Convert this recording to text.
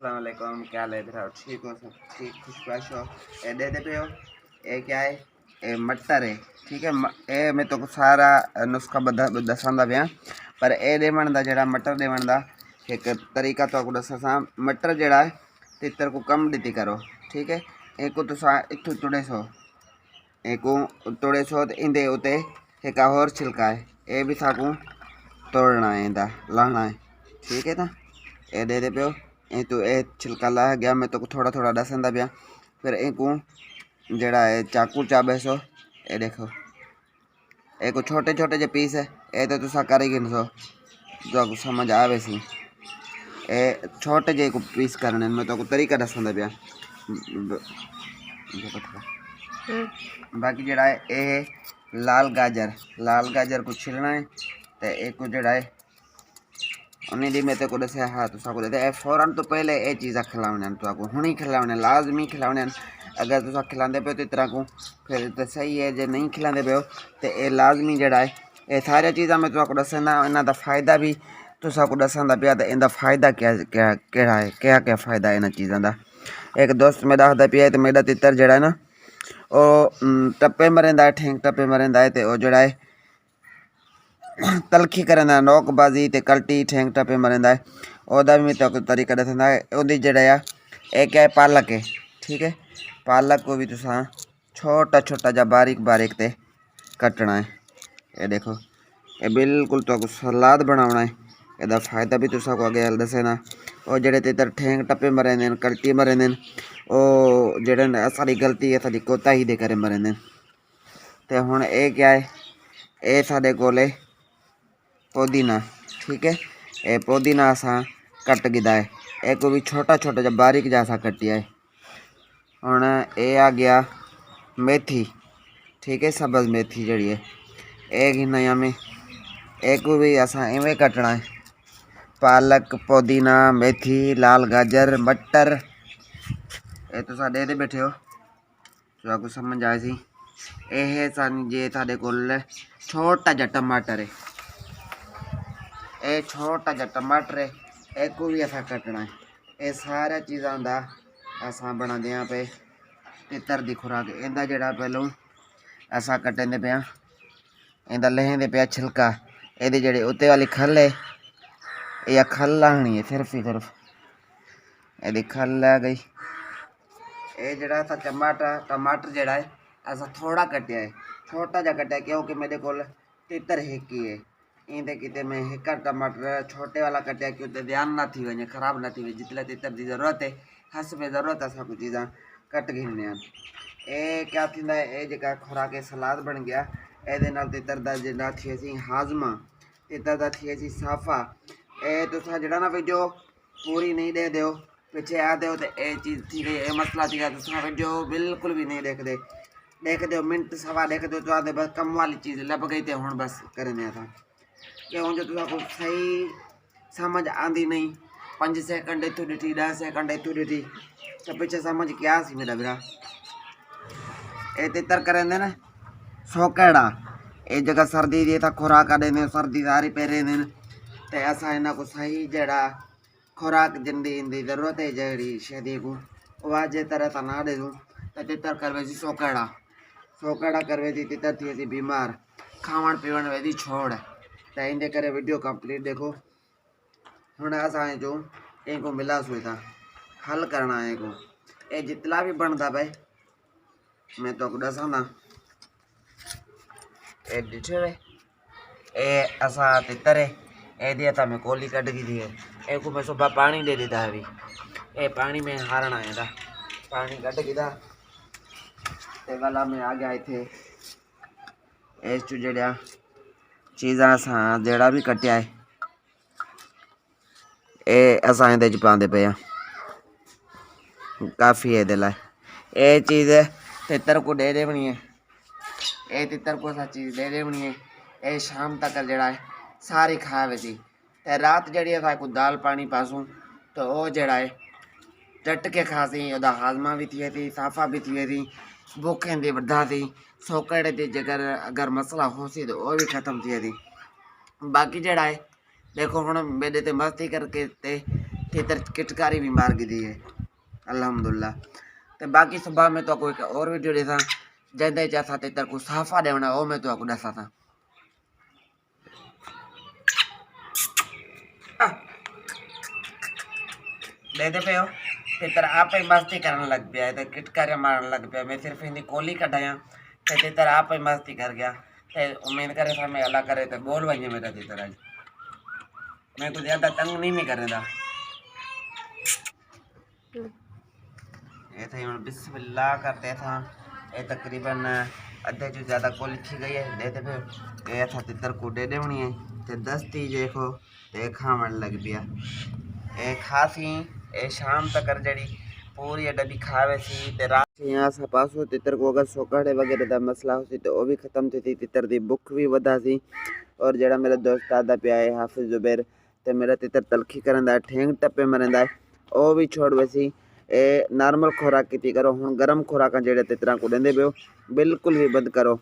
अस्सलाम वालेकुम, क्या हाल है मेरा? ठीक हो? सब ठीक, खुशबाश हो? ए दे दे पे हो। ये क्या है? ये मटर है, ठीक है। ये मैं तो सारा नुस्खा दसांदा पिया, पर ये देवन का जरा मटर देवन का एक तरीका तो दसा। मटर जरा है तितर को कम दी करो, ठीक है। एक तुसा इतों तुड़े सो, एक तुड़े सो तो इंदे उते एक होर छिलका है, ये भी साकू तोड़ना है, इंदा लाना है, ठीक है ना। ये दे दे पे ए तो ए छिलका ला गया, मैं तो थोड़ा थोड़ा दसंदा पिया। फिर एक जड़ा है चाकू चाबे सो, ये देखो एक छोटे छोटे जो पीस है, ये तो तुसा कर गिन सो जो समझ आवे सी। ए छोटे जे को पीस करने मैं तो तरीका दसंदा पिया। बाकी जड़ा है ये लाल गाजर को छिलना है, तो एक जड़ा है उन्हें दी मैं को दसे। हाँ तो साको दे फौरन तो पहले ये चीज़ा खिलाने तो आपको हुणी खिलाने लाजमी खिलाने। अगर तुसा खिलाते पे तो इतना को फिर तो सही है, जो नहीं खिलाते पे हो तो ये लाजमी जड़ा है। ये सारी चीज़ा मैं तुमको दसना, इन्हों का फायदा भी तुसा को दसांदा पिया। तो इनका फायदा क्या क्या केड़ा है, क्या क्या फायदा है इन चीज़ों का। एक दोस्त मेरा दसदा पिया तो मेरा तितर जड़ा है ना वो टप्पे मरेंदा है, ठेंग टप्पे मरेंदा है, तो जड़ा है तलखी करेंदा नौकबाजी ते कल्टी ठेंग टप्पे मरेंदा है। ओदा भी मैं तो तरीका दसंदा है। ओदी जड़ा है एक है पालक है, ठीक है। पालक को भी तुसा छोटा छोटा जा बारीक बारीक ते कटना है। ये देखो ये बिल्कुल तो सलाद बनाना है। यदा फायदा भी तुसा को आगे दसेना। और जड़े तितर ठेंग टप्पे मरेंदे कल्टी मरेंदे ओ जड़े सारी गलती है सारी कोताही दे करे मरेंदे। तो हुण ये क्या है, ये साडे कोले पुदीना, ठीक है। ये पुदीना असा कट गिदा है, एक भी छोटा छोटा जा बारीक जैसा कटिया है। हुण ये आ गया मेथी, ठीक है, सब्ज़ मेथी जड़ी है एक ही नया में एक भी असा इवें कटना है। पालक पुदीना मेथी लाल गाजर मटर ये तो सा दे बैठे हो तो आपको समझ आए सी। ये सन जे साडे कोल छोटा जा टमाटर है, ये छोटा जा टमाटर है, एक भी ऐसा कटना है। ये सारा चीज़ों का असा बना दिया पे तितर की खुराक। इंदा जड़ा पहलों असा कटेंदे पे, इंदा लेंदे पे छिलका। ये जड़ी उत्ते वाली खल है, या खल लानी है सिर्फ ही सिर्फ यदि खल ला गई। ये जड़ा सा टमाटर जड़ा है ऐसा थोड़ा कटिया है, छोटा जा कटिया, क्योंकि मेरे को तितर एक ही है। इंदे किते मैं एक टमाटर छोटे वाला कटिया कि उते ध्यान ना थी वने, खराब ना थी वे। जितने तितर की जरूरत है हसबे जरूरत है सब चीज़ा कट गिनने। ये क्या थी ये जगह खुराक सलाद बन गया। ये तितर का जरा थी सी हाजमा, तितर का थी सी साफा। ये तो जड़ा ना वीडियो पूरी नहीं दे दो पीछे आ दो तो ये चीज़ थी गई, ये मसला थी गया। तो वीडियो बिल्कुल भी नहीं देख दो मिनट सवा देख दो तो आते बस कम वाली चीज़ लभ गई। तो हूँ बस करने था क्यों जो तुमको सही समझ आती नहीं। 5 सेकंड इतों ॾिठी 10 सेकंड इतों ॾिठी तो पीछे समझ क्या सी मेरा भरा। ये तितर करेंदे ना सोकेड़ा ये जगह सर्दी दी था खुराक देने, सर्दी सारी पेरे देन। तो असा इन्हों को सही जड़ा खुराक जिंदी इंदी जरूरत है जड़ी शदी को वह जे तरह सा ना दे दूँ तो तितर करवे सी सोकेड़ा करवे सी तितर थी सी बीमार, खावन पीवन वे छोड़। तो इनके करे वीडियो कंप्लीट देखो। हूँ असा जो इनको मिला सुई था हल करना है को ये जितना भी बनता भाई मैं तो दसा ना। ये डिठे वे ये असा तितर है ये दिया था मैं कोली कट गई थी। एक को मैं सुबह पानी दे देता है। अभी ये पानी में हारना है था, पानी कट गया ते वाला में आ गया थे। इस जड़ा चीज़ा असा जड़ा भी कटिया है ये असा ये पाते पे काफ़ी है दिला। ये चीज़ तितर को दे देनी है, ये तितर को असा चीज़ दे देनी है। ये शाम तक जड़ा है सारी खा वे थी। तो रात जड़ी है को दाल पानी पासूँ तो वो जड़ा है चट के खासी, वह हाजमा भी थिए थी साफा भी थिए थी, भूखें दी बढ़ा थी, सोकड़े थी जगर अगर मसला हो सी तो वह भी खत्म थिए थी। बाकी जड़ा है देखो हूँ मेरे ते मस्ती करके ते तितर किटकारी भी मार गई है अल्हम्दुलिल्लाह। तो बाकी सुबह में तो कोई और वीडियो देता जैसे चाहता तितर को साफा देना वो मैं तो आपको दसा था। देते पे हो तितर आप ही मस्ती करने लग गया तो किटकारियाँ मारने लग गया। मैं सिर्फ इन्हें कोली कटाया तो तितर आप ही मस्ती कर गया। तो उम्मीद करे था मैं अल्लाह करे तो बोल भाई मेरा तितर आज मैं कुछ ज़्यादा तंग नहीं करेगा। ये थे बिस्मिल्लाह करते था ये तकरीबन अद्धे जो ज़्यादा कोली थी गई है देते फिर ये था तितर को दे देनी है तो दस्ती देखो तो खावन लग गया ये खासी ये शाम तक जड़ी पूरी डब्बी खावे सी ते रात यहाँ सा पासो तितर को अगर सोकाड़े वगैरह का मसला हो तो वो भी खत्म थी तितर की भुख भी वधा सी। और जड़ा मेरा दोस्त आदा पिया है हाफिज जुबैर तो मेरा तितर तलखी करंदा ठेंग टप्पे मरंदा वो भी छोड़ वैसी ए नॉर्मल खुराक की करो हुण गरम खुराक जेड़े तितरां को देंदे पियो बिल्कुल भी बंद करो।